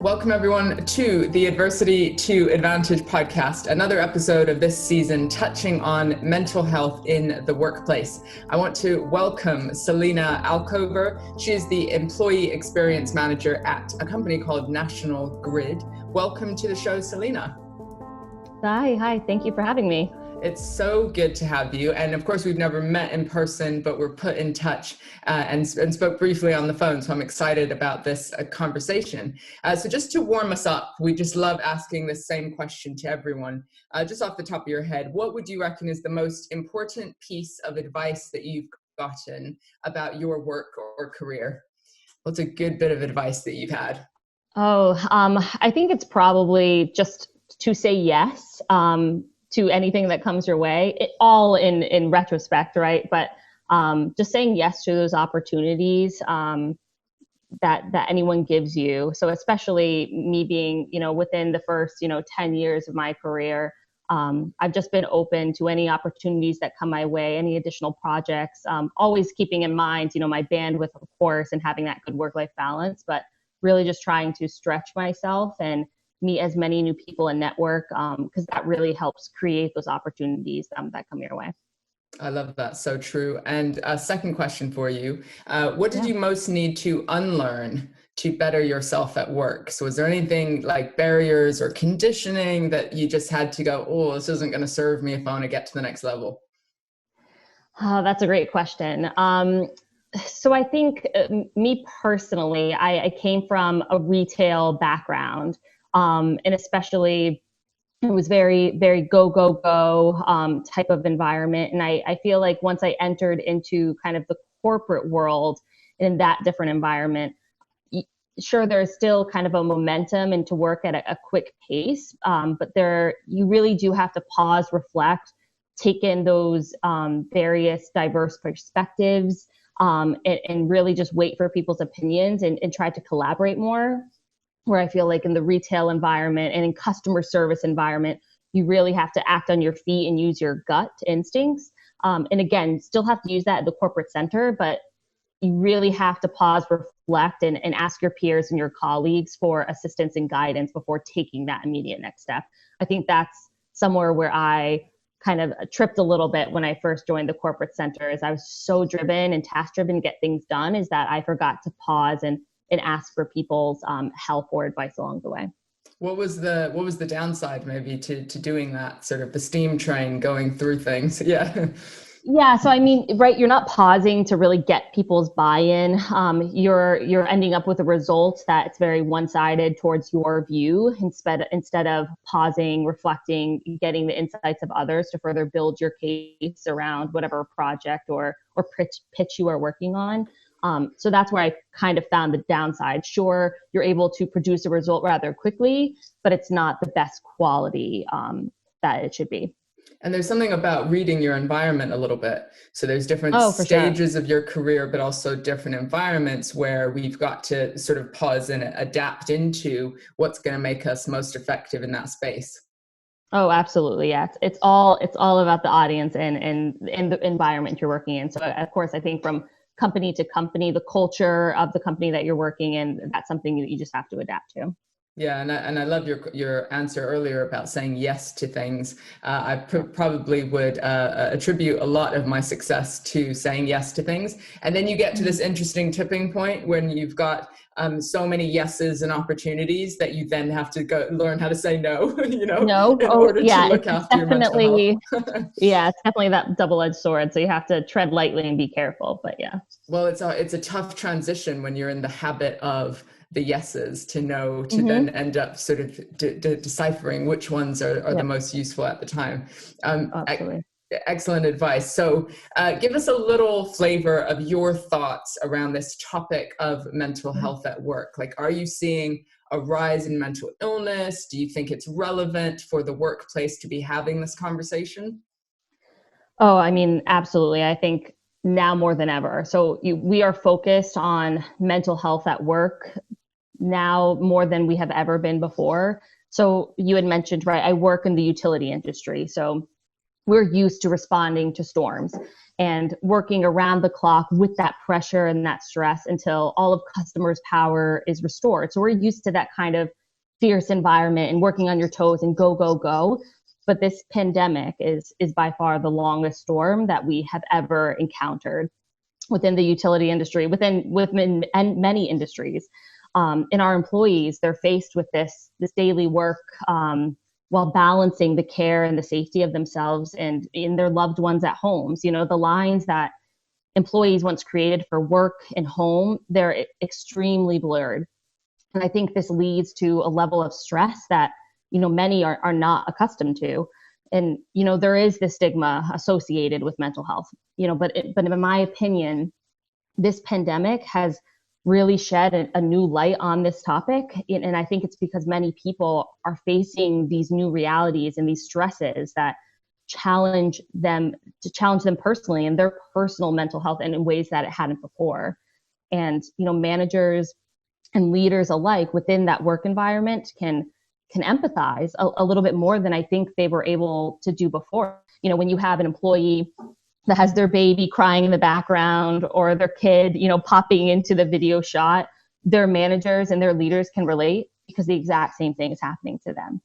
Welcome everyone to the Adversity to Advantage podcast, another episode of this season touching on mental health in the workplace. I want to welcome Selena Alcover. She is the Employee Experience Manager at a company called National Grid. Welcome to the show, Selena. Hi, thank you for having me. It's so good to have you. And of course, we've never met in person, but we're put in touch and spoke briefly on the phone. So I'm excited about this conversation. So just to warm us up, we just love asking the same question to everyone. Just off the top of your head, what would you reckon is the most important piece of advice that you've gotten about your work or career? What's a good bit of advice that you've had? I think it's probably just to say yes. To anything that comes your way, all in retrospect, right? But just saying yes to those opportunities that anyone gives you. So especially me being, within the first, 10 years of my career, I've just been open to any opportunities that come my way, any additional projects, always keeping in mind, my bandwidth, of course, and having that good work-life balance, but really just trying to stretch myself and meet as many new people and network, because that really helps create those opportunities that come your way. I love that. So true. And a second question for you. What did you most need to unlearn to better yourself at work? So is there anything like barriers or conditioning that you just had to go, oh, this isn't going to serve me if I want to get to the next level? Oh, that's a great question. So I think me personally, I came from a retail background. And especially it was very, very go type of environment. And I feel like once I entered into kind of the corporate world in that different environment, sure, there's still kind of a momentum and to work at a quick pace, but you really do have to pause, reflect, take in those various diverse perspectives, and really just wait for people's opinions and try to collaborate more. Where I feel like in the retail environment and in customer service environment, you really have to act on your feet and use your gut instincts. And again, still have to use that at the corporate center, but you really have to pause, reflect, and ask your peers and your colleagues for assistance and guidance before taking that immediate next step. I think that's somewhere where I kind of tripped a little bit when I first joined the corporate center, as I was so driven and task driven to get things done, is that I forgot to pause and ask for people's help or advice along the way. What was the downside maybe to doing that, sort of the steam train going through things? Yeah. Yeah. So I mean, right, you're not pausing to really get people's buy-in. You're ending up with a result that's very one-sided towards your view, instead of pausing, reflecting, getting the insights of others to further build your case around whatever project or pitch you are working on. So that's where I kind of found the downside. Sure, you're able to produce a result rather quickly, but it's not the best quality that it should be. And there's something about reading your environment a little bit. So there's different stages of your career, but also different environments where we've got to sort of pause and adapt into what's going to make us most effective in that space. Oh, absolutely. Yeah. It's all about the audience and the environment you're working in. So of course, I think from company to company, the culture of the company that you're working in, that's something that you just have to adapt to. Yeah, and I love your answer earlier about saying yes to things. I probably would attribute a lot of my success to saying yes to things. And then you get to this interesting tipping point when you've got so many yeses and opportunities that you then have to go learn how to say no, in order to look after your mental health. Yeah, it's definitely that double-edged sword. So you have to tread lightly and be careful, but yeah. Well, it's a tough transition when you're in the habit of the yeses to know to then end up sort of deciphering which ones are the most useful at the time. Absolutely. Excellent advice. So give us a little flavor of your thoughts around this topic of mental health at work. Like, are you seeing a rise in mental illness? Do you think it's relevant for the workplace to be having this conversation? Oh, I mean, absolutely. I think now more than ever. So we are focused on mental health at work now more than we have ever been before. So you had mentioned, right, I work in the utility industry. So we're used to responding to storms and working around the clock with that pressure and that stress until all of customers' power is restored. So we're used to that kind of fierce environment and working on your toes and go, go, go. But this pandemic is by far the longest storm that we have ever encountered within the utility industry, within and many industries. And our employees, they're faced with this daily work while balancing the care and the safety of themselves and in their loved ones at homes. You know, the lines that employees once created for work and home, they're extremely blurred. And I think this leads to a level of stress that, you know, many are not accustomed to. And, you know, there is this stigma associated with mental health, you know, but in my opinion, this pandemic has really shed a new light on this topic. And I think it's because many people are facing these new realities and these stresses that challenge them personally and their personal mental health and in ways that it hadn't before. And, you know, managers and leaders alike within that work environment can empathize a little bit more than I think they were able to do before. You know, when you have an employee that has their baby crying in the background or their kid, you know, popping into the video shot, their managers and their leaders can relate because the exact same thing is happening to them.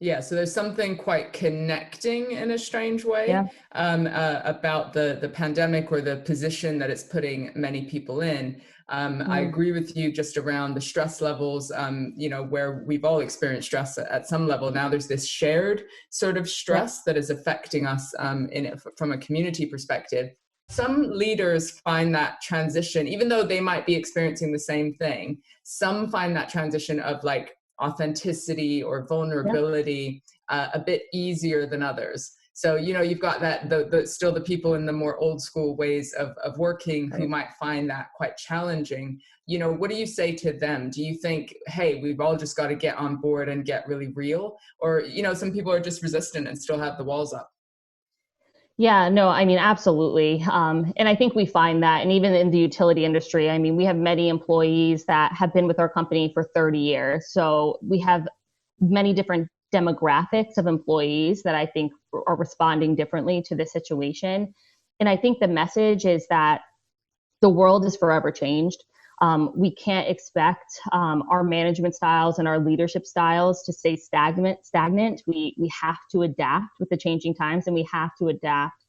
Yeah, so there's something quite connecting in a strange way Yeah. about the pandemic or the position that it's putting many people in. I agree with you just around the stress levels, you know, where we've all experienced stress at some level. Now there's this shared sort of stress that is affecting us in it from a community perspective. Some leaders find that transition, even though they might be experiencing the same thing, some find that transition of like authenticity or vulnerability a bit easier than others. So, you know, you've got that still the people in the more old school ways of working who might find that quite challenging. You know, what do you say to them? Do you think, hey, we've all just got to get on board and get really real? Or, you know, some people are just resistant and still have the walls up. Yeah, no, I mean, absolutely. And I think we find that, and even in the utility industry, I mean, we have many employees that have been with our company for 30 years. So we have many different demographics of employees that I think are responding differently to the situation. And I think the message is that the world is forever changed. We can't expect our management styles and our leadership styles to stay stagnant. We have to adapt with the changing times, and we have to adapt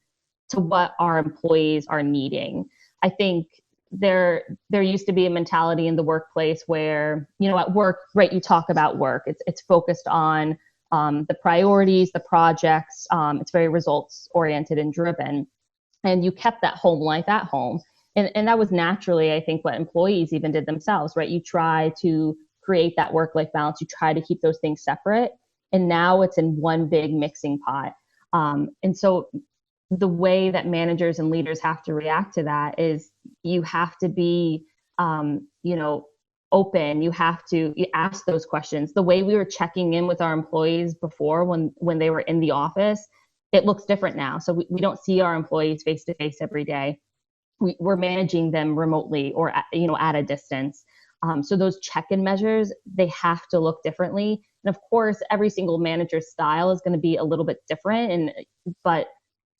to what our employees are needing. I think there used to be a mentality in the workplace where, you know, at work, right, you talk about work. It's focused on the priorities, the projects. It's very results oriented and driven, and you kept that home life at home. And that was naturally, I think, what employees even did themselves, right? You try to create that work-life balance. You try to keep those things separate. And now it's in one big mixing pot. And so the way that managers and leaders have to react to that is you have to be, you know, open. You ask those questions. The way we were checking in with our employees before when they were in the office, it looks different now. So we don't see our employees face to face every day. We're managing them remotely or you know, at a distance. So those check-in measures, they have to look differently. And of course, every single manager's style is going to be a little bit different. But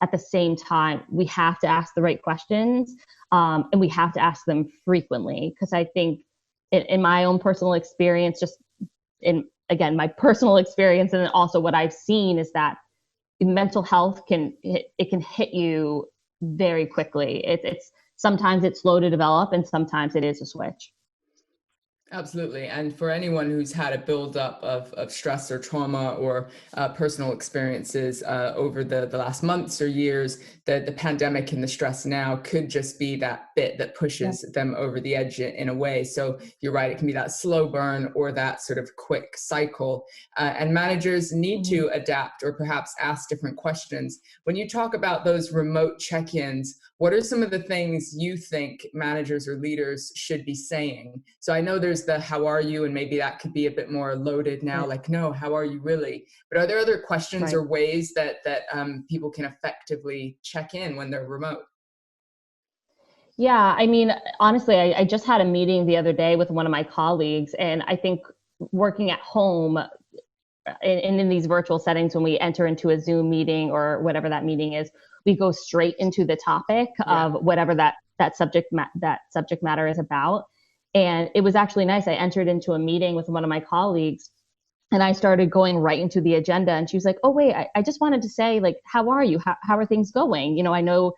at the same time, we have to ask the right questions, and we have to ask them frequently. Because I think in my own personal experience, just in, again, my personal experience, and then also what I've seen is that mental health can hit you very quickly. It's sometimes it's slow to develop, and sometimes it is a switch. Absolutely. And for anyone who's had a buildup of stress or trauma or personal experiences over the last months or years, the pandemic and the stress now could just be that bit that pushes them over the edge in a way. So you're right, it can be that slow burn or that sort of quick cycle. And managers need to adapt or perhaps ask different questions. When you talk about those remote check-ins, what are some of the things you think managers or leaders should be saying? So I know there's the how are you, and maybe that could be a bit more loaded now, like, no, how are you really? But are there other questions or ways that people can effectively check in when they're remote? Yeah, I mean, honestly, I just had a meeting the other day with one of my colleagues, and I think working at home, in these virtual settings, when we enter into a Zoom meeting or whatever that meeting is, we go straight into the topic of whatever that subject matter is about. And it was actually nice. I entered into a meeting with one of my colleagues, and I started going right into the agenda. And she was like, "Oh, wait, I just wanted to say, like, how are you? How are things going? I know,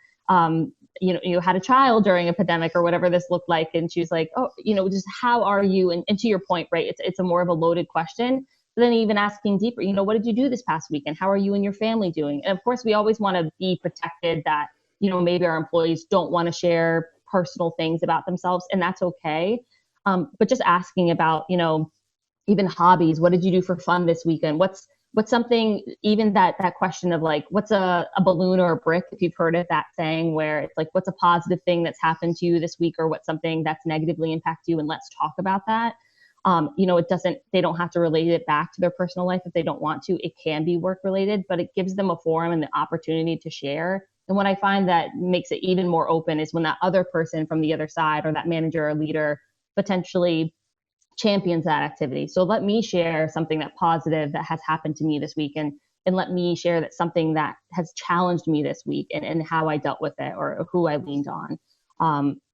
you had a child during a pandemic or whatever this looked like." And she was like, "Oh, just how are you?" And to your point, right, it's a more of a loaded question. But then even asking deeper, what did you do this past weekend? How are you and your family doing? And of course, we always want to be protected that, maybe our employees don't want to share personal things about themselves, and that's okay. But just asking about, even hobbies. What did you do for fun this weekend? What's something, even that question of like, what's a balloon or a brick, if you've heard of that saying, where it's like, what's a positive thing that's happened to you this week, or what's something that's negatively impacted you, and let's talk about that. They don't have to relate it back to their personal life if they don't want to. It can be work related, but it gives them a forum and the opportunity to share. And what I find that makes it even more open is when that other person from the other side, or that manager or leader, potentially champions that activity. So let me share something that positive that has happened to me this week, and let me share that something that has challenged me this week, and how I dealt with it, or who I leaned on.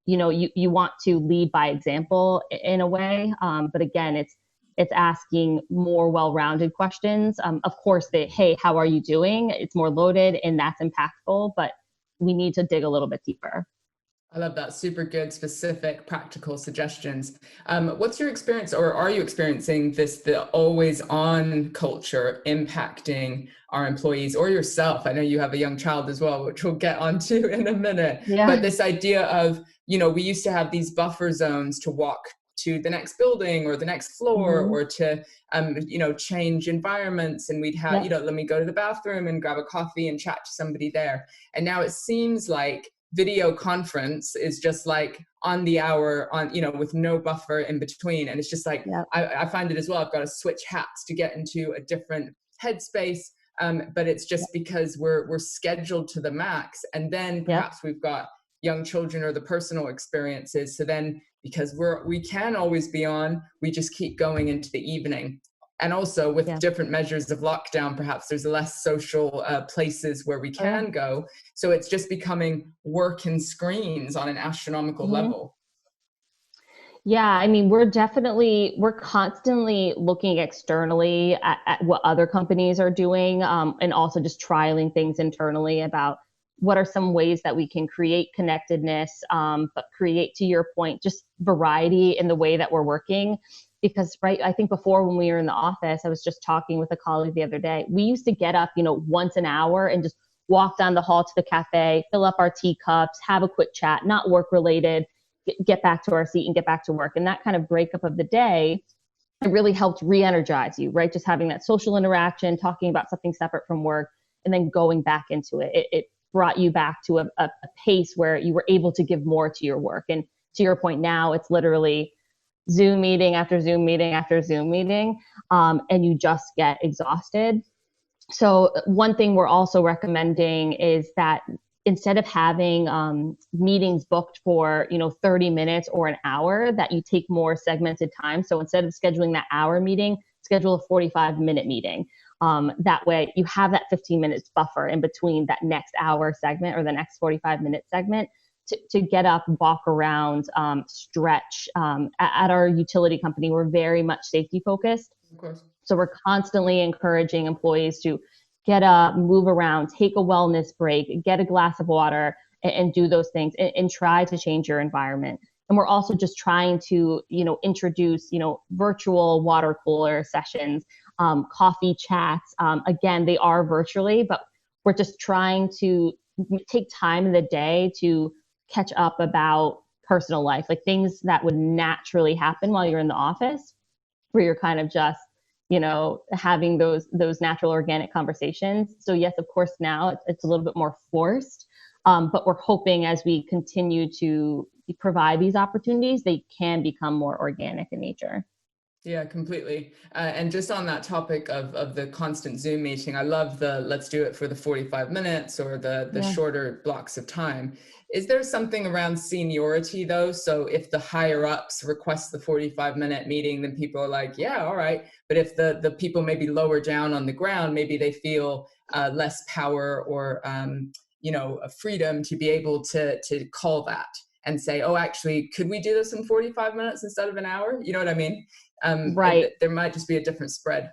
You want to lead by example in a way, but again, it's asking more well-rounded questions. Of course, hey, how are you doing? It's more loaded, and that's impactful, but we need to dig a little bit deeper. I love that. Super good, specific, practical suggestions. What's your experience, or are you experiencing the always on culture impacting our employees or yourself? I know you have a young child as well, which we'll get onto in a minute. Yeah. But this idea of, we used to have these buffer zones to walk to the next building or the next floor, or to, change environments. And we'd have, let me go to the bathroom and grab a coffee and chat to somebody there. And now it seems like video conference is just like on the hour, with no buffer in between. And it's just like, I find it as well. I've got to switch hats to get into a different headspace. But it's just because we're scheduled to the max. And then perhaps we've got young children or the personal experiences. So then, because we can always be on, we just keep going into the evening. And also with different measures of lockdown, perhaps there's less social places where we can go. So it's just becoming work and screens on an astronomical level. Yeah, I mean, we're constantly looking externally at what other companies are doing, and also just trialing things internally about what are some ways that we can create connectedness, but create, to your point, just variety in the way that we're working. Because, right, I think before, when we were in the office, I was just talking with a colleague the other day, we used to get up, once an hour and just walk down the hall to the cafe, fill up our teacups, have a quick chat, not work related, get back to our seat and get back to work. And that kind of breakup of the day, it really helped re-energize you, right? Just having that social interaction, talking about something separate from work, and then going back into it. It brought you back to a pace where you were able to give more to your work. And to your point, now it's literally Zoom meeting after Zoom meeting after Zoom meeting, and you just get exhausted. So one thing we're also recommending is that instead of having meetings booked for 30 minutes or an hour, that you take more segmented time. So instead of scheduling that hour meeting, schedule a 45-minute meeting. That way you have that 15 minutes buffer in between that next hour segment or the next 45-minute segment to get up, walk around, stretch. At our utility company, we're very much safety focused. Of course. So we're constantly encouraging employees to get up, move around, take a wellness break, get a glass of water, and do those things, and try to change your environment. And we're also just trying to, introduce, virtual water cooler sessions, coffee chats. Again, they are virtually, but we're just trying to take time in the day to catch up about personal life, like things that would naturally happen while you're in the office, where you're kind of just, having those natural organic conversations. So yes, of course, now it's a little bit more forced, but we're hoping as we continue to provide these opportunities, they can become more organic in nature. Yeah, completely. And just on that topic of the constant Zoom meeting, I love the let's do it for the 45 minutes or the Yeah. shorter blocks of time. Is there something around seniority though? So if the higher ups request the 45-minute meeting, then people are like, yeah, all right. But if the people maybe lower down on the ground, maybe they feel less power or a freedom to be able to call that and say, oh, actually, could we do this in 45 minutes instead of an hour? You know what I mean? Right. There might just be a different spread.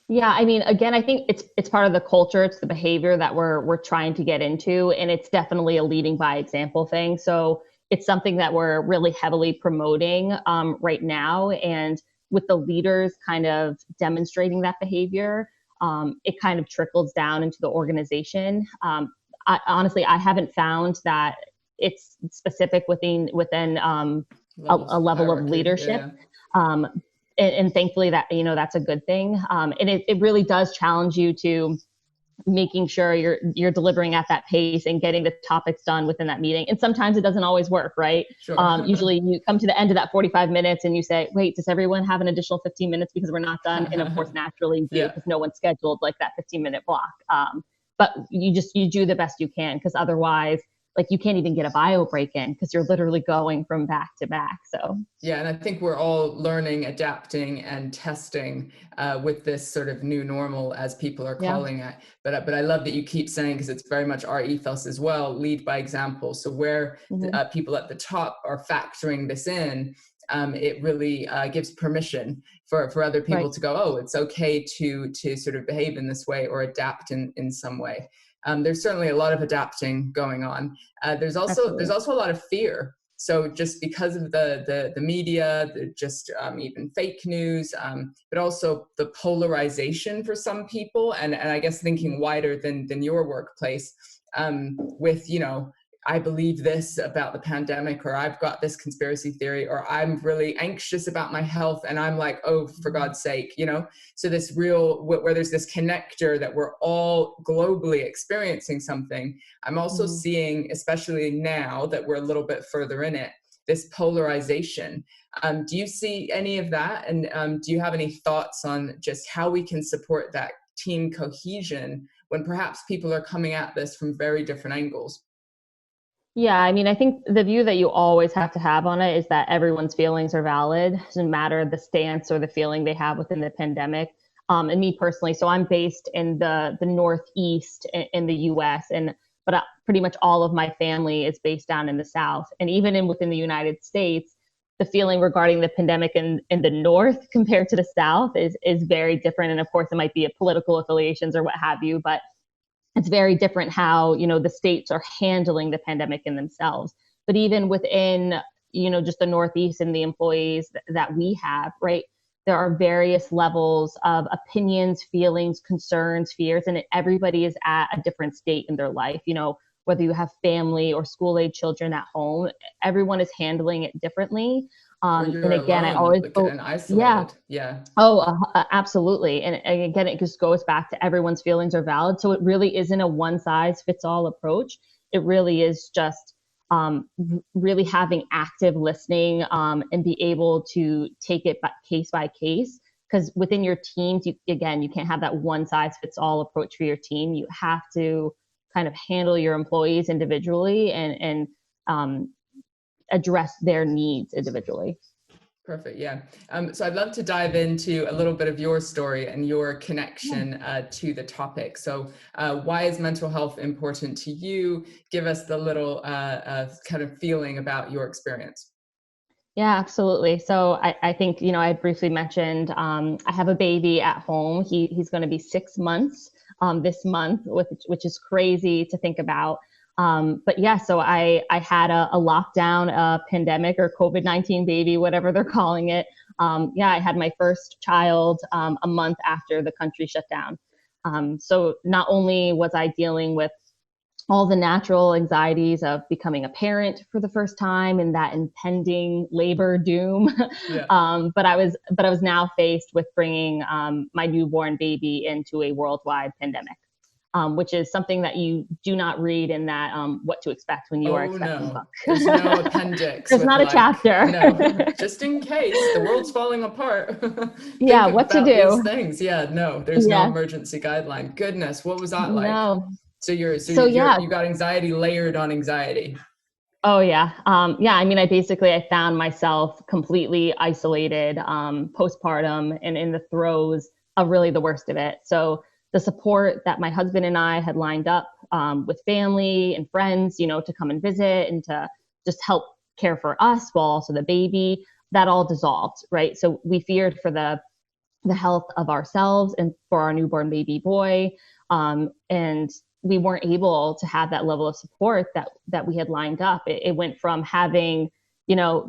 Yeah, I mean, again, I think it's part of the culture, it's the behavior that we're trying to get into, and it's definitely a leading by example thing. So it's something that we're really heavily promoting right now, and with the leaders kind of demonstrating that behavior, it kind of trickles down into the organization. Honestly, I haven't found that it's specific within a Levels of level of hierarchy. leadership. Yeah. Um, and thankfully that, that's a good thing. And it really does challenge you to making sure you're delivering at that pace and getting the topics done within that meeting. And sometimes it doesn't always work, right? Sure. Usually you come to the end of that 45 minutes and you say, wait, does everyone have an additional 15 minutes because we're not done? And of course, naturally you do Yeah. because no one's scheduled like that 15-minute block. But you do the best you can because otherwise, like you can't even get a bio break in because you're literally going from back to back. So Yeah, and I think we're all learning, adapting, and testing with this sort of new normal, as people are yeah. calling it. But I love that you keep saying, because it's very much our ethos as well, lead by example. So where Mm-hmm. people at the top are factoring this in, it really gives permission for other people Right. to go, oh, it's okay to sort of behave in this way or adapt in some way. There's certainly a lot of adapting going on. There's Absolutely. also a lot of fear. So just because of the media, just even fake news, but also the polarization for some people, and I guess thinking wider than your workplace, with I believe this about the pandemic, or I've got this conspiracy theory, or I'm really anxious about my health, and I'm like, oh, for God's sake, So this real where there's this connector that we're all globally experiencing something. I'm also Mm-hmm. seeing, especially now that we're a little bit further in it, this polarization. Do you see any of that? And do you have any thoughts on just how we can support that team cohesion when perhaps people are coming at this from very different angles? Yeah, I mean, I think the view that you always have to have on it is that everyone's feelings are valid. It doesn't matter the stance or the feeling they have within the pandemic. And me personally, so I'm based in the Northeast in the U.S. and but pretty much all of my family is based down in the South. And even within the United States, the feeling regarding the pandemic in the North compared to the South is very different. And of course, it might be a political affiliations or what have you, but it's very different how the states are handling the pandemic in themselves. But even within just the Northeast and the employees that we have, right, there are various levels of opinions, feelings, concerns, fears, and everybody is at a different state in their life. Whether you have family or school age children at home, everyone is handling it differently. Or And you're again, I alone, always like, go, and yeah. isolated. Yeah. Oh, absolutely. And again, it just goes back to everyone's feelings are valid. So it really isn't a one size fits all approach. It really is just really having active listening and be able to take it case by case. Because within your teams, you can't have that one size fits all approach for your team. You have to kind of handle your employees individually and address their needs individually. Perfect. Yeah. So I'd love to dive into a little bit of your story and your Yeah. connection to the topic. So, why is mental health important to you? Give us the little kind of feeling about your experience. Yeah, absolutely. So I think, I briefly mentioned I have a baby at home. He's going to be 6 months this month, which is crazy to think about. But yeah, so I had a lockdown, a pandemic or COVID-19 baby, whatever they're calling it. Yeah, I had my first child a month after the country shut down. So not only was I dealing with all the natural anxieties of becoming a parent for the first time and that impending labor doom. Yeah. But I was now faced with bringing my newborn baby into a worldwide pandemic. which is something that you do not read in that What to Expect When You Are Oh Expecting no, book. there's no appendix There's with not a like, chapter. no, just in case the world's falling apart. Yeah, Think what to about these do. things. Yeah, no, there's no Yes, emergency guideline. Goodness, what was that like? no. So So yeah, you got anxiety layered on anxiety. oh yeah. Yeah, I mean, I found myself completely isolated postpartum and in the throes of really the worst of it. So the support that my husband and I had lined up with family and friends, to come and visit and to just help care for us while also the baby, that all dissolved, right? So we feared for the health of ourselves and for our newborn baby boy. And we weren't able to have that level of support that we had lined up. It went from having,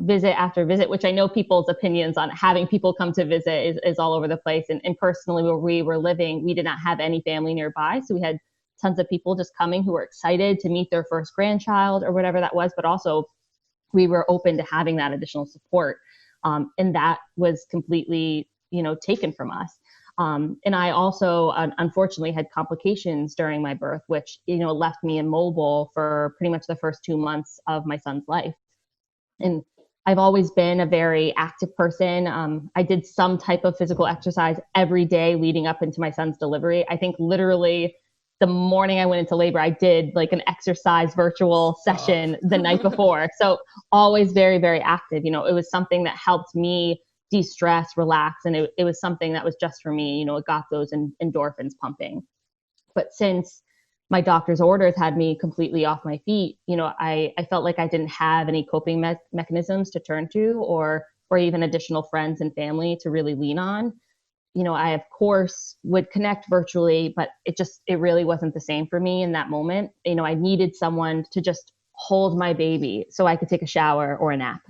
visit after visit, which I know people's opinions on having people come to visit is all over the place. And personally, where we were living, we did not have any family nearby. So we had tons of people just coming who were excited to meet their first grandchild or whatever that was, but also we were open to having that additional support. And that was completely, taken from us. And I also, unfortunately, had complications during my birth, which, left me immobile for pretty much the first 2 months of my son's life. And I've always been a very active person. I did some type of physical exercise every day leading up into my son's delivery. I think literally the morning I went into labor, I did like an exercise virtual Stop. session the night before. So always very, very active. It was something that helped me de-stress, relax. And it was something that was just for me. It got those endorphins pumping. But since my doctor's orders had me completely off my feet, I felt like I didn't have any coping mechanisms to turn to or even additional friends and family to really lean on. I of course would connect virtually, but it really wasn't the same for me in that moment. I needed someone to just hold my baby so I could take a shower or a nap.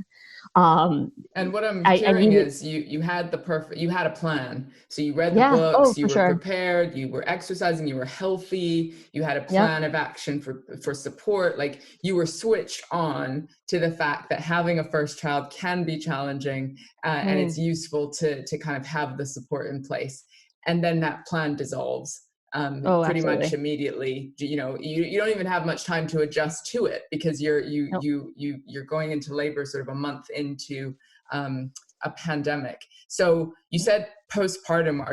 Um, And what I'm I hearing needed, is you had you had a plan. So you read the yeah, oh, books, you for were sure. prepared, you were exercising, you were healthy, you had a Yep. plan of action for support. Like you were switched on to the fact that having a first child can be challenging, and it's Mm. useful to kind of have the support in place. And then that plan dissolves Oh, pretty much absolutely. immediately. You don't even have much time to adjust to it because Nope. you're going into labor sort of a month into a pandemic. So you said postpartum,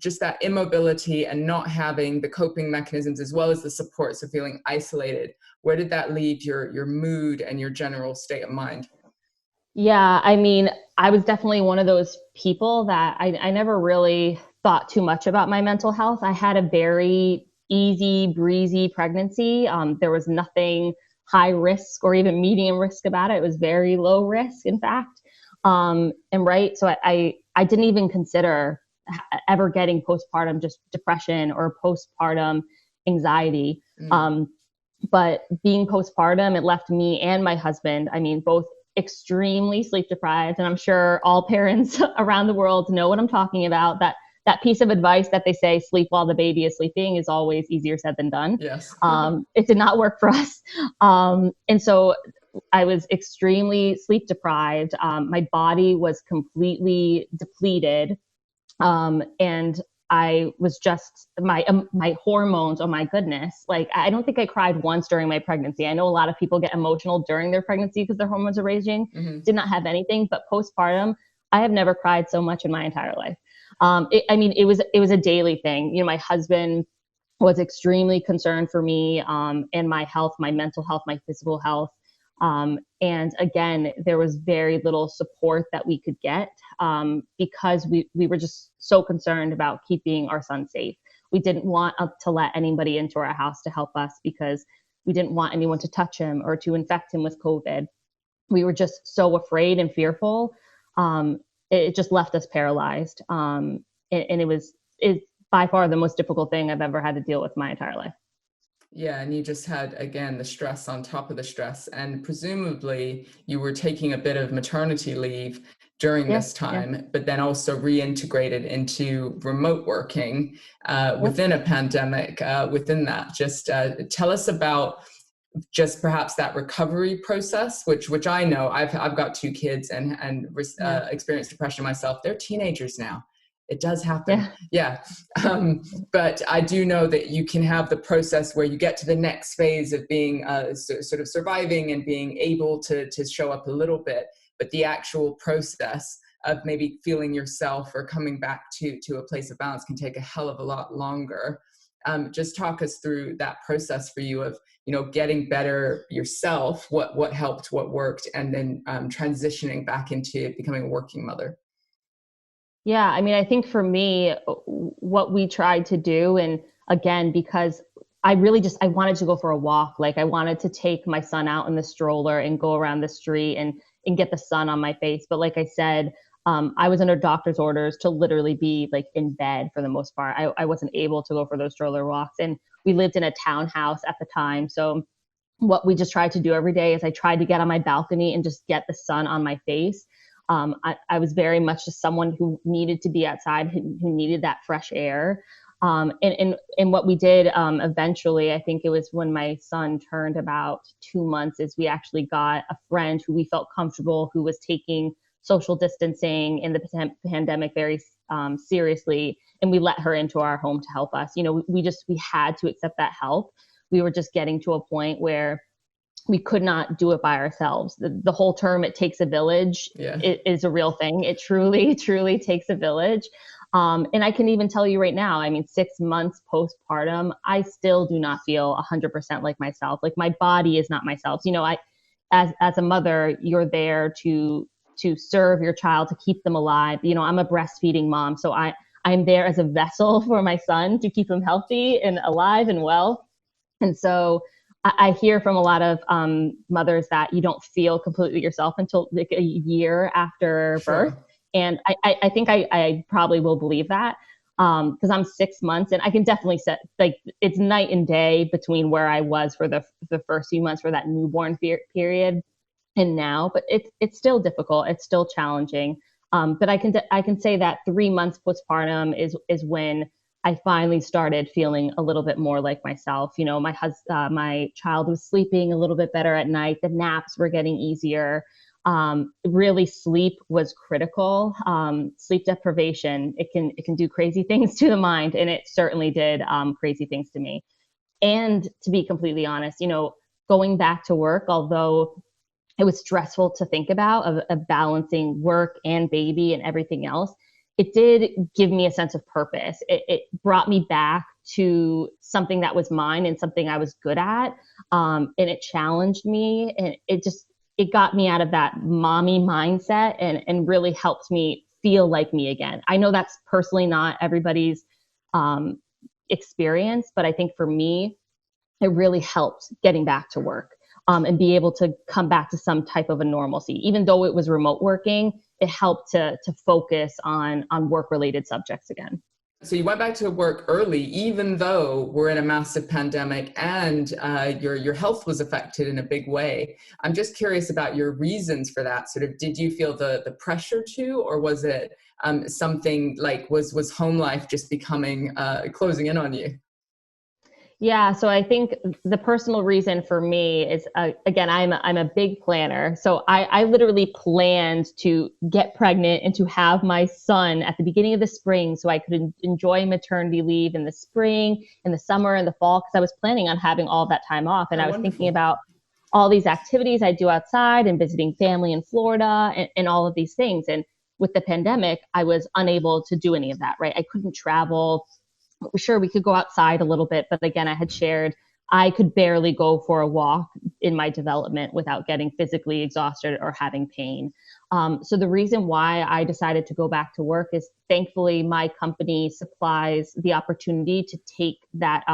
just that immobility and not having the coping mechanisms as well as the support, so feeling isolated. Where did that leave your mood and your general state of mind? Yeah, I mean, I was definitely one of those people that I never really thought too much about my mental health. I had a very easy breezy pregnancy. There was nothing high risk or even medium risk about it. It was very low risk, in fact. And right, so I didn't even consider ever getting postpartum just depression or postpartum anxiety. Mm. Um, but being postpartum, it left me and my husband, I mean, both extremely sleep deprived. And I'm sure all parents around the world know what I'm talking about. That piece of advice that they say, sleep while the baby is sleeping, is always easier said than done. Yes. It did not work for us. And so I was extremely sleep deprived. My body was completely depleted. And I was just my hormones. Oh my goodness! Like I don't think I cried once during my pregnancy. I know a lot of people get emotional during their pregnancy because their hormones are raging. Hmm. Did not have anything, but postpartum, I have never cried so much in my entire life. I mean, it was a daily thing. My husband was extremely concerned for me and my health, my mental health, my physical health. And again, there was very little support that we could get because we were just so concerned about keeping our son safe. We didn't want to let anybody into our house to help us because we didn't want anyone to touch him or to infect him with COVID. We were just so afraid and fearful. Um, it just left us paralyzed. And it's by far the most difficult thing I've ever had to deal with my entire life. Yeah, and you just had, again, the stress on top of the stress. And presumably you were taking a bit of maternity leave during Yeah, this yeah, time, but then also reintegrated into remote working yep, within a pandemic, within that. Just tell us about just perhaps that recovery process, which I know I've got two kids and yeah. experienced depression myself. They're teenagers now. It does happen. Yeah. Yeah. But I do know that you can have the process where you get to the next phase of being sort of surviving and being able to show up a little bit. But the actual process of maybe feeling yourself or coming back to a place of balance can take a hell of a lot longer. Just talk us through that process for you of, getting better yourself, what helped, what worked, and then transitioning back into becoming a working mother. Yeah, I mean, I think for me, what we tried to do, and again, because I wanted to go for a walk. Like I wanted to take my son out in the stroller and go around the street and get the sun on my face. But like I said, I was under doctor's orders to literally be like in bed for the most part. I wasn't able to go for those stroller walks, and we lived in a townhouse at the time. So what we just tried to do every day is I tried to get on my balcony and just get the sun on my face. I was very much just someone who needed to be outside, who needed that fresh air. And what we did eventually, I think it was when my son turned about 2 months, is we actually got a friend who we felt comfortable, who was taking social distancing in the pandemic very seriously, and we let her into our home to help us. We had to accept that help. We were just getting to a point where we could not do it by ourselves. The whole term, it takes a village, Yeah. it is a real thing. It truly, truly takes a village. And I can even tell you right now, I mean, 6 months postpartum, I still do not feel 100% like myself. Like my body is not myself. As a mother, you're there to serve your child, to keep them alive. I'm a breastfeeding mom, so I'm there as a vessel for my son to keep him healthy and alive and well. And so I hear from a lot of mothers that you don't feel completely yourself until like a year after birth. Sure. And I think I probably will believe that because I'm 6 months, and I can definitely say like it's night and day between where I was for the first few months for that newborn period and now. But it's still difficult. It's still challenging. But I can say that 3 months postpartum is when I finally started feeling a little bit more like myself. My child was sleeping a little bit better at night. The naps were getting easier. Really, sleep was critical. Sleep deprivation, it can do crazy things to the mind, and it certainly did crazy things to me. And to be completely honest, going back to work, although it was stressful to think about of balancing work and baby and everything else, it did give me a sense of purpose. It brought me back to something that was mine and something I was good at. And it challenged me, and it got me out of that mommy mindset and really helped me feel like me again. I know that's personally not everybody's experience, but I think for me, it really helped getting back to work. And be able to come back to some type of a normalcy. Even though it was remote working, it helped to focus on work-related subjects again. So you went back to work early, even though we're in a massive pandemic and your health was affected in a big way. I'm just curious about your reasons for that. Sort of, did you feel the pressure to, or was it something like was home life just becoming closing in on you? Yeah, so I think the personal reason for me is again, I'm a big planner. So I literally planned to get pregnant and to have my son at the beginning of the spring so I could enjoy maternity leave in the spring, in the summer, and the fall, because I was planning on having all that time off. And Oh, I was thinking wonderful. about all these activities I do outside and visiting family in Florida and all of these things. And with the pandemic, I was unable to do any of that, right? I couldn't travel. Sure, we could go outside a little bit, but again, I had shared I could barely go for a walk in my development without getting physically exhausted or having pain. So the reason why I decided to go back to work is thankfully my company supplies the opportunity to take that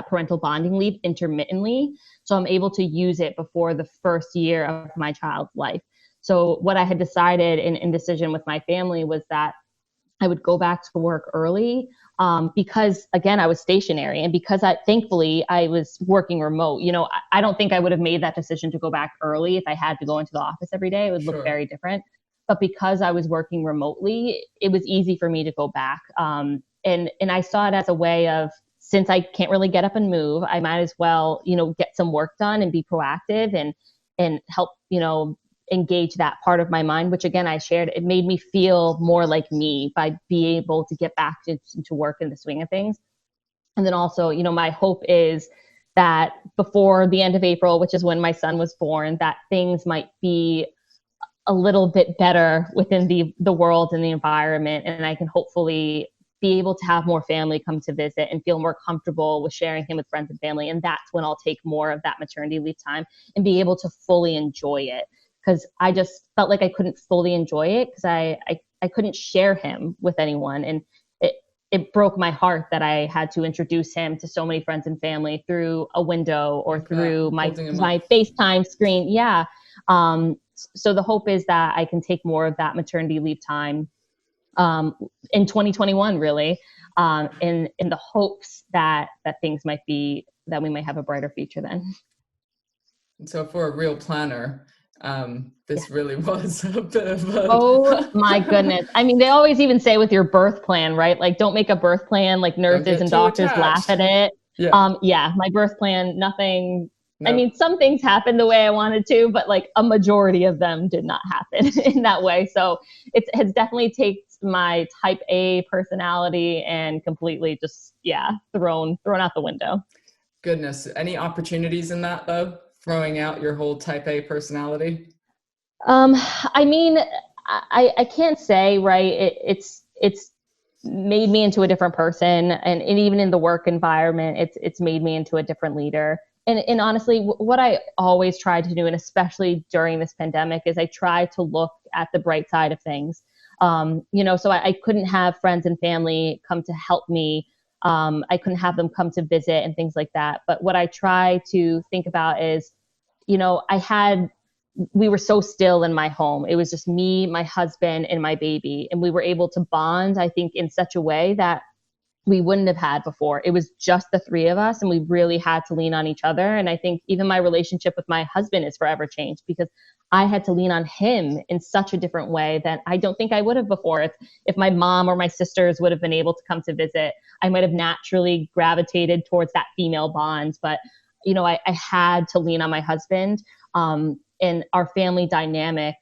parental bonding leave intermittently. So I'm able to use it before the first year of my child's life. So what I had decided in decision with my family was that I would go back to work early because again, I was stationary, and because thankfully I was working remote. I don't think I would have made that decision to go back early if I had to go into the office every day. It would look Sure. very different. But because I was working remotely, it was easy for me to go back. And I saw it as a way of, since I can't really get up and move, I might as well, get some work done and be proactive and help, engage that part of my mind, which again, I shared, it made me feel more like me by being able to get back into work in the swing of things. And then also, my hope is that before the end of April, which is when my son was born, that things might be a little bit better within the world and the environment. And I can hopefully be able to have more family come to visit and feel more comfortable with sharing him with friends and family. And that's when I'll take more of that maternity leave time and be able to fully enjoy it. Because I just felt like I couldn't fully enjoy it because I couldn't share him with anyone. And it broke my heart that I had to introduce him to so many friends and family through a window or through my FaceTime screen. Yeah. So the hope is that I can take more of that maternity leave time in 2021, really, in the hopes that things might be, that we might have a brighter future then. So for a real planner, this really was a bit of a... Oh my goodness. I mean, they always even say with your birth plan, right? Like, don't make a birth plan, like nurses and doctors laugh at it. Yeah, my birth plan, nothing. Nope. I mean, some things happened the way I wanted to, but like a majority of them did not happen in that way. So it has definitely taken my type A personality and completely just, thrown out the window. Goodness. Any opportunities in that though? Throwing out your whole type A personality? I mean, I can't say, right. It's made me into a different person, and even in the work environment, it's made me into a different leader. And honestly, what I always try to do, and especially during this pandemic, is I try to look at the bright side of things. So I couldn't have friends and family come to help me. I couldn't have them come to visit and things like that. But what I try to think about is, we were so still in my home. It was just me, my husband, and my baby. And we were able to bond, I think, in such a way that we wouldn't have had before. It was just the three of us, and we really had to lean on each other. And I think even my relationship with my husband is forever changed because I had to lean on him in such a different way that I don't think I would have before. If my mom or my sisters would have been able to come to visit, I might have naturally gravitated towards that female bond. But, I had to lean on my husband. And our family dynamic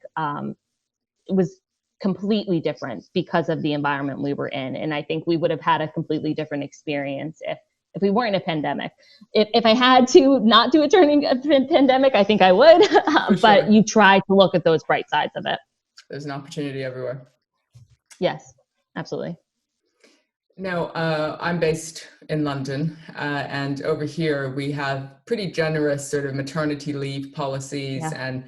was completely different because of the environment we were in. And I think we would have had a completely different experience if we weren't in a pandemic. If I had to not do a pandemic, I think I would. But sure. You try to look at those bright sides of it. There's an opportunity everywhere. Yes, absolutely. Now, I'm based in London, and over here we have pretty generous sort of maternity leave policies and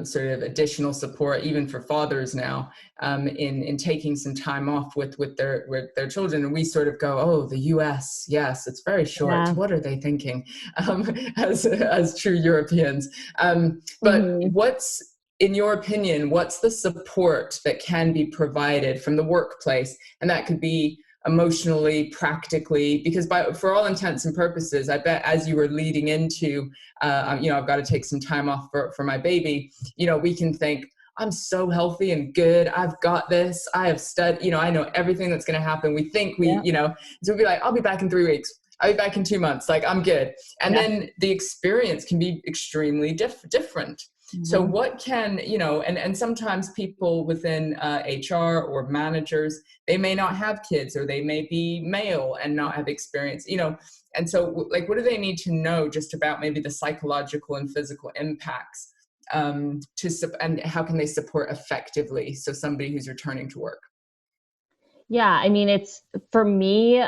sort of additional support, even for fathers now, in taking some time off with their children. And we sort of go, oh, the US, yes, it's very short. What are they thinking? As true Europeans. But in your opinion, what's the support that can be provided from the workplace? And that could be emotionally, practically, because for all intents and purposes, I bet as you were leading into, I've got to take some time off for my baby, we can think, I'm so healthy and good. I've got this. I have studied, I know everything that's going to happen. We think so we'll be like, I'll be back in 3 weeks. I'll be back in 2 months. Like, I'm good. And then the experience can be extremely different. So what can, and sometimes people within HR or managers, they may not have kids, or they may be male and not have experience, and so like, what do they need to know just about maybe the psychological and physical impacts and how can they support effectively? So somebody who's returning to work. Yeah. I mean, it's, for me,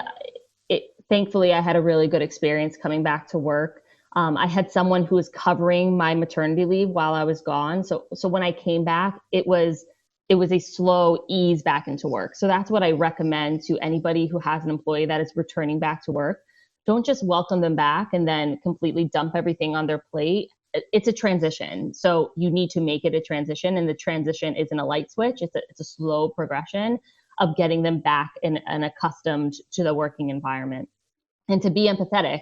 thankfully I had a really good experience coming back to work. I had someone who was covering my maternity leave while I was gone. So when I came back, it was a slow ease back into work. So that's what I recommend to anybody who has an employee that is returning back to work. Don't just welcome them back and then completely dump everything on their plate. It's a transition. So you need to make it a transition, and the transition isn't a light switch. It's a slow progression of getting them back and accustomed to the working environment, and to be empathetic.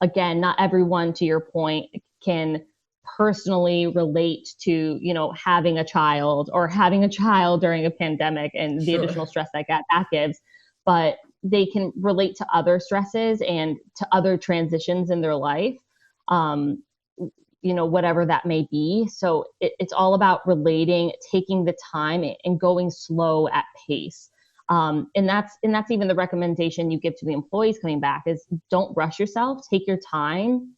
Again, not everyone, to your point, can personally relate to, having a child during a pandemic and the additional stress that gives, but they can relate to other stresses and to other transitions in their life. whatever that may be. So it's all about relating, taking the time and going slow at pace. And that's even the recommendation you give to the employees coming back is don't rush yourself, take your time,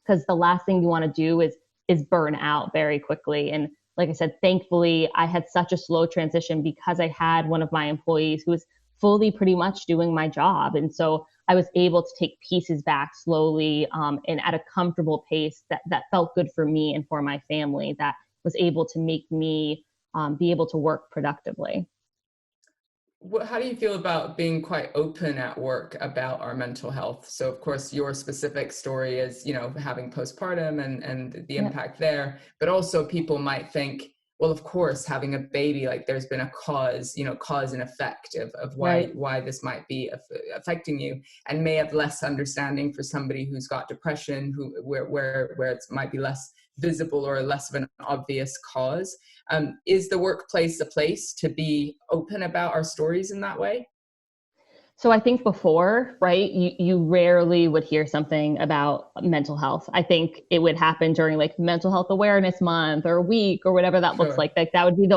because the last thing you want to do is burn out very quickly. And like I said, thankfully I had such a slow transition because I had one of my employees who was fully pretty much doing my job. And so I was able to take pieces back slowly, and at a comfortable pace that felt good for me and for my family, that was able to make me be able to work productively. How do you feel about being quite open at work about our mental health? So, of course, your specific story is, having postpartum and the Yeah. impact there. But also, people might think, well, of course, having a baby, like there's been a cause and effect of Right. why this might be affecting you, and may have less understanding for somebody who's got depression, where it might be less visible or less of an obvious cause. Is the workplace a place to be open about our stories in that way? So I think before, right, you rarely would hear something about mental health. I think it would happen during like Mental Health Awareness Month or week or whatever that looks Sure. like. Like that would be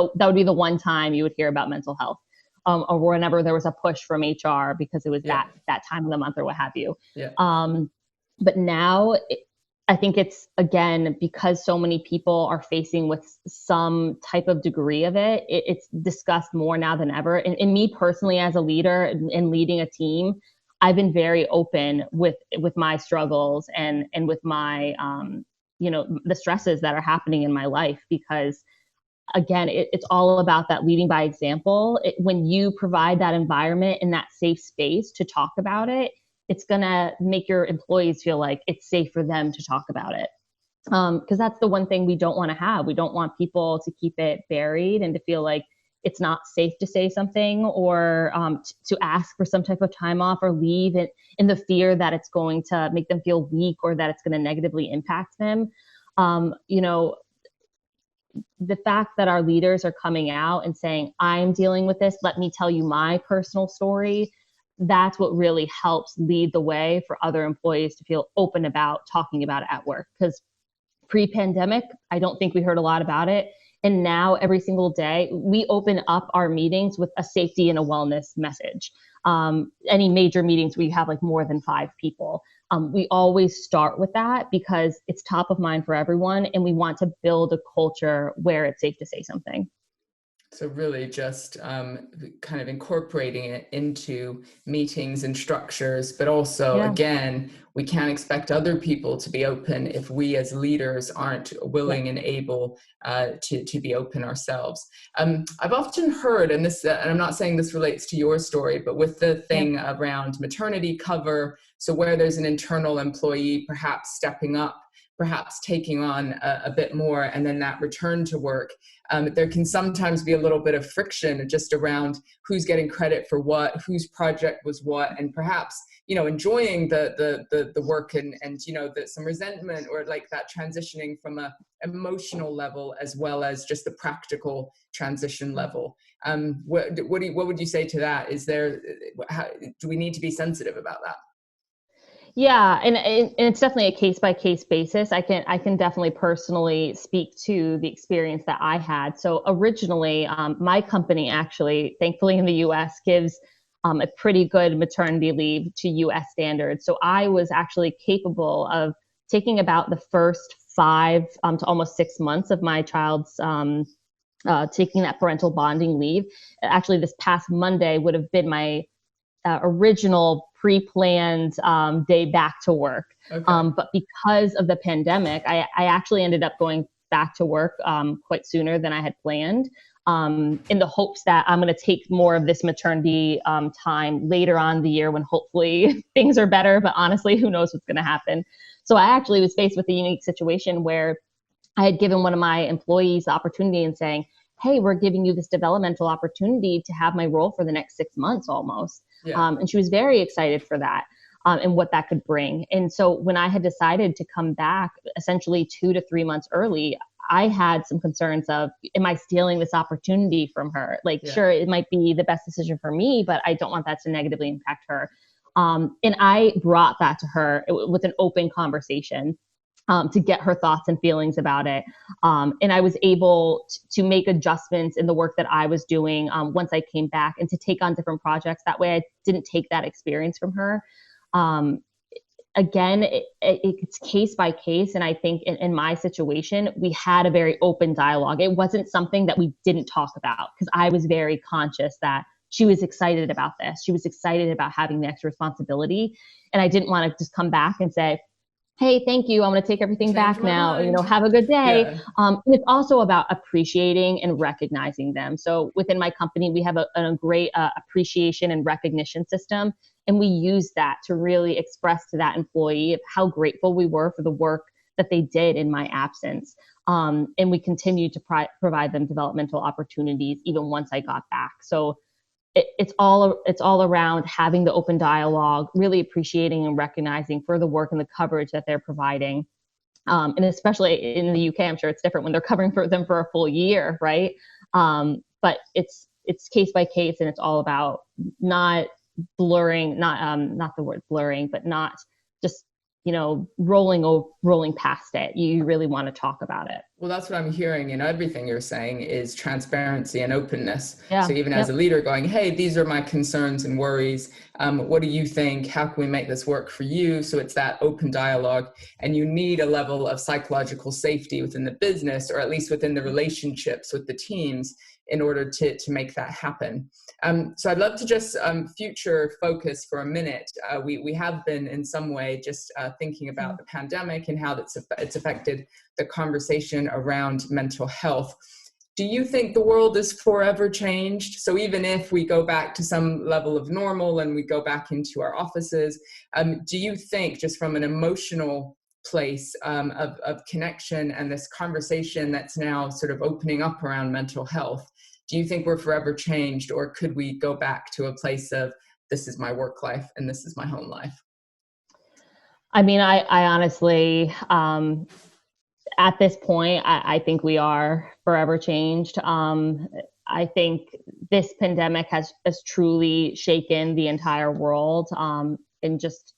the one time you would hear about mental health, or whenever there was a push from HR because it was Yeah. that time of the month or what have you. Yeah. But now I think it's, again, because so many people are facing with some type of degree of it's discussed more now than ever. And me personally, as a leader and leading a team, I've been very open with my struggles and with my, the stresses that are happening in my life, because again, it's all about that leading by example. When you provide that environment and that safe space to talk about it, it's going to make your employees feel like it's safe for them to talk about it. Because that's the one thing we don't want to have. We don't want people to keep it buried and to feel like it's not safe to say something, or to ask for some type of time off or leave, in the fear that it's going to make them feel weak or that it's going to negatively impact them. You know, the fact that our leaders are coming out and saying, I'm dealing with this, let me tell you my personal story, that's what really helps lead the way for other employees to feel open about talking about it at work. Because pre-pandemic, I don't think we heard a lot about it. And now every single day, we open up our meetings with a safety and a wellness message. Any major meetings where you have like more than 5 people, we always start with that because it's top of mind for everyone. And we want to build a culture where it's safe to say something. So really just kind of incorporating it into meetings and structures, but also, Yeah. again, we can't expect other people to be open if we as leaders aren't Yeah. willing and able to be open ourselves. I've often heard, and and I'm not saying this relates to your story, but with the Yeah. thing around maternity cover, so where there's an internal employee perhaps stepping up, perhaps taking on a bit more, and then that return to work, there can sometimes be a little bit of friction just around who's getting credit for what, whose project was what, and perhaps enjoying the work and some resentment, or like that transitioning from a emotional level as well as just the practical transition level. What would you say to that? Do we need to be sensitive about that? Yeah, and it's definitely a case by case basis. I can definitely personally speak to the experience that I had. So originally, my company actually, thankfully in the U.S., gives a pretty good maternity leave to U.S. standards. So I was actually capable of taking about the first 5 to almost 6 months of my child's taking that parental bonding leave. Actually, this past Monday would have been my original pre-planned day back to work. Okay. But because of the pandemic, I actually ended up going back to work quite sooner than I had planned, in the hopes that I'm going to take more of this maternity time later on in the year when hopefully things are better. But honestly, who knows what's going to happen? So I actually was faced with a unique situation where I had given one of my employees the opportunity and saying, hey, we're giving you this developmental opportunity to have my role for the next 6 months almost. Yeah. And she was very excited for that, and what that could bring. And so when I had decided to come back essentially 2 to 3 months early, I had some concerns of, am I stealing this opportunity from her? Like, Yeah. sure, it might be the best decision for me, but I don't want that to negatively impact her. And I brought that to her with an open conversation. to get her thoughts and feelings about it. And I was able to make adjustments in the work that I was doing once I came back, and to take on different projects. That way I didn't take that experience from her. Again, it's case by case. And I think in my situation, we had a very open dialogue. It wasn't something that we didn't talk about, because I was very conscious that she was excited about this. She was excited about having the extra responsibility. And I didn't want to just come back and say, hey, thank you, I'm going to take everything back now, have a good day. Yeah. And it's also about appreciating and recognizing them. So within my company, we have a great appreciation and recognition system. And we use that to really express to that employee how grateful we were for the work that they did in my absence. And we continue to provide them developmental opportunities even once I got back. So it's all around having the open dialogue, really appreciating and recognizing for the work and the coverage that they're providing. And especially in the UK, I'm sure it's different when they're covering for them for a full year, right? But it's case by case, and it's all about not blurring, not the word blurring, but not just rolling past it. You really want to talk about it. Well, that's what I'm hearing. Everything you're saying is transparency and openness. Yeah. So even as a leader going, hey, these are my concerns and worries. What do you think? How can we make this work for you? So it's that open dialogue. And you need a level of psychological safety within the business, or at least within the relationships with the teams, in order to make that happen. So I'd love to just future focus for a minute. We have been in some way just thinking about the pandemic and how it's affected the conversation around mental health. Do you think the world is forever changed? So even if we go back to some level of normal and we go back into our offices, do you think, just from an emotional place of connection and this conversation that's now sort of opening up around mental health, do you think we're forever changed, or could we go back to a place of, this is my work life and this is my home life? I mean, I honestly, at this point, I think we are forever changed. I think this pandemic has truly shaken the entire world, and just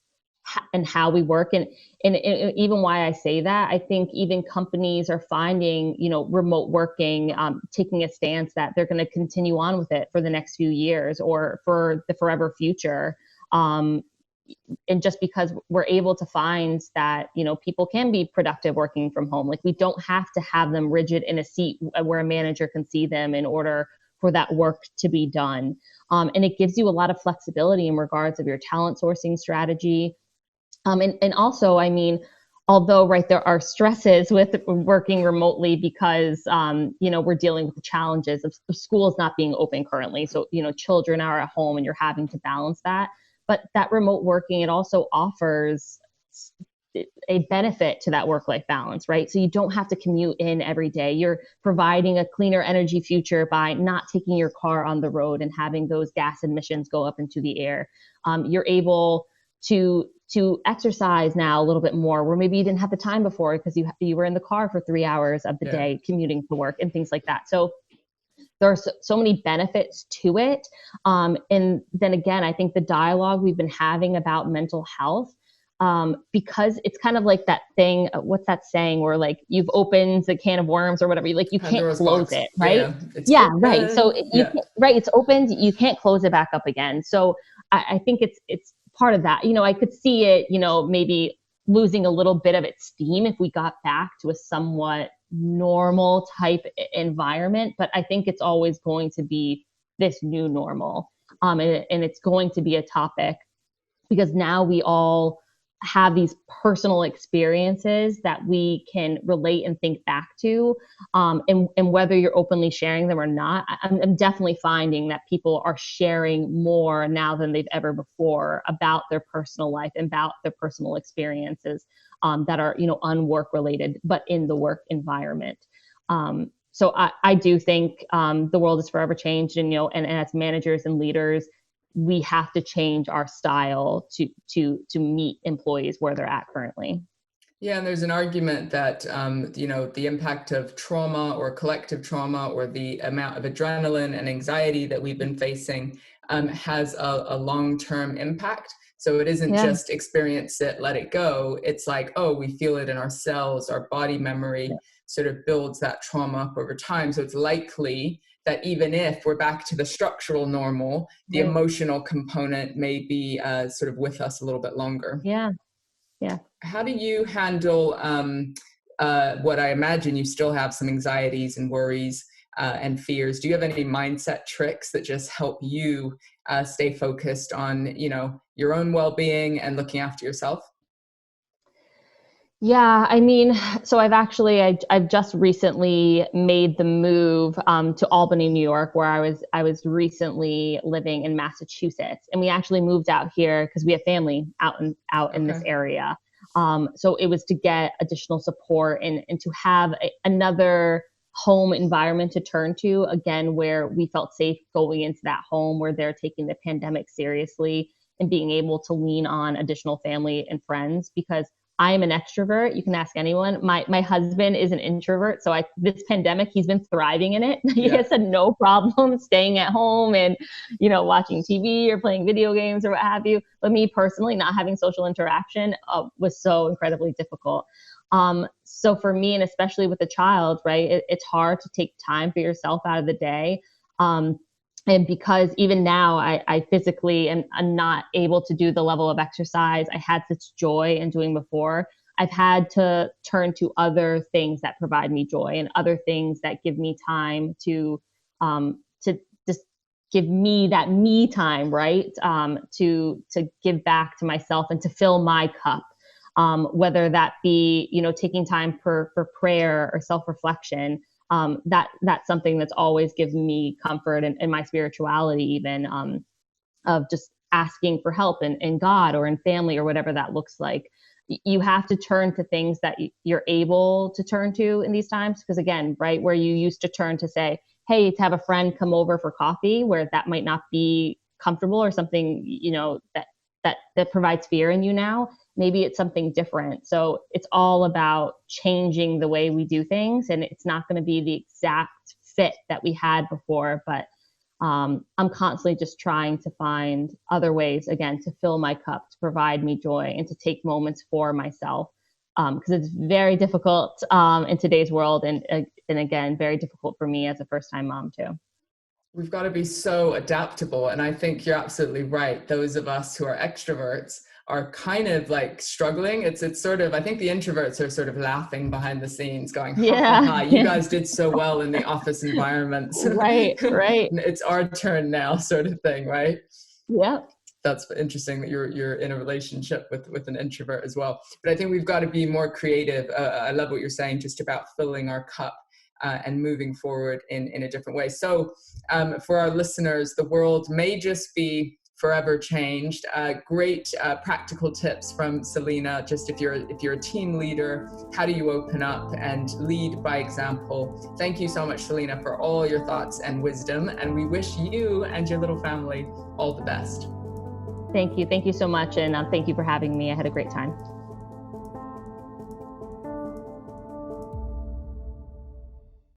and how we work. And even why I say that, I think even companies are finding, remote working, taking a stance that they're going to continue on with it for the next few years or for the forever future. And just because we're able to find that, people can be productive working from home. Like, we don't have to have them rigid in a seat where a manager can see them in order for that work to be done. And it gives you a lot of flexibility in regards of your talent sourcing strategy. And also, I mean, although, right, there are stresses with working remotely because, we're dealing with the challenges of schools not being open currently. So, children are at home and you're having to balance that. But that remote working, it also offers a benefit to that work-life balance, right? So you don't have to commute in every day. You're providing a cleaner energy future by not taking your car on the road and having those gas emissions go up into the air. You're able to exercise now a little bit more, where maybe you didn't have the time before because you were in the car for 3 hours of the day commuting to work and things like that. So there are so many benefits to it. And then again, I think the dialogue we've been having about mental health, because it's kind of like that thing, what's that saying, where like you've opened a can of worms or whatever, like you can't close it, right? Yeah, right. So it's opened, you can't close it back up again. So I think it's part of that. I could see it, maybe losing a little bit of its steam if we got back to a somewhat normal type environment, but I think it's always going to be this new normal. And it's going to be a topic because now we all have these personal experiences that we can relate and think back to. And whether you're openly sharing them or not, I'm definitely finding that people are sharing more now than they've ever before about their personal life and about their personal experiences that are, unwork related, but in the work environment. So I do think the world is forever changed, and as managers and leaders, we have to change our style to meet employees where they're at currently. Yeah, and there's an argument that, the impact of trauma or collective trauma or the amount of adrenaline and anxiety that we've been facing has a long-term impact. So it isn't Yeah. just experience it, let it go. It's like, oh, we feel it in our cells, our body memory sort of builds that trauma up over time. So it's likely that even if we're back to the structural normal, the Right. emotional component may be sort of with us a little bit longer. Yeah. Yeah. How do you handle what I imagine you still have some anxieties and worries and fears? Do you have any mindset tricks that just help you stay focused on, your own well-being and looking after yourself? Yeah, I mean, so I've just recently made the move to Albany, New York, where I was recently living in Massachusetts, and we actually moved out here because we have family out in this Okay. area. So it was to get additional support and to have another home environment to turn to again, where we felt safe going into that home, where they're taking the pandemic seriously and being able to lean on additional family and friends because I am an extrovert. You can ask anyone. My husband is an introvert. So this pandemic, he's been thriving in it. He Yeah. has had no problem staying at home and, watching TV or playing video games or what have you. But me personally, not having social interaction was so incredibly difficult. So for me, and especially with a child, right, it's hard to take time for yourself out of the day. And because even now I physically am not able to do the level of exercise I had such joy in doing before, I've had to turn to other things that provide me joy and other things that give me time to just give me that me time, right? To give back to myself and to fill my cup. Whether that be, taking time for prayer or self-reflection, that's something that's always given me comfort and my spirituality, even of just asking for help in God or in family or whatever that looks like. You have to turn to things that you're able to turn to in these times. Because again, right, where you used to turn to say, hey, to have a friend come over for coffee, where that might not be comfortable or something, that provides fear in you now, maybe it's something different. So it's all about changing the way we do things. And it's not going to be the exact fit that we had before, but I'm constantly just trying to find other ways, again, to fill my cup, to provide me joy, and to take moments for myself. Because it's very difficult in today's world, and again, very difficult for me as a first-time mom too. We've got to be so adaptable. And I think you're absolutely right. Those of us who are extroverts are kind of like struggling. It's sort of, I think the introverts are sort of laughing behind the scenes going, ha ha Yeah, ha, you yeah, guys did so well in the office environments. right, right, It's our turn now, sort of thing, right? yeah, That's interesting that you're in a relationship with an introvert as well. But I think we've got to be more creative. I love what you're saying, just about filling our cup and moving forward in a different way. So for our listeners, the world may just be forever changed. Great practical tips from Selena. Just if you're a team leader, how do you open up and lead by example? Thank you so much, Selena, for all your thoughts and wisdom. And we wish you and your little family all the best. Thank you so much, and thank you for having me. I had a great time.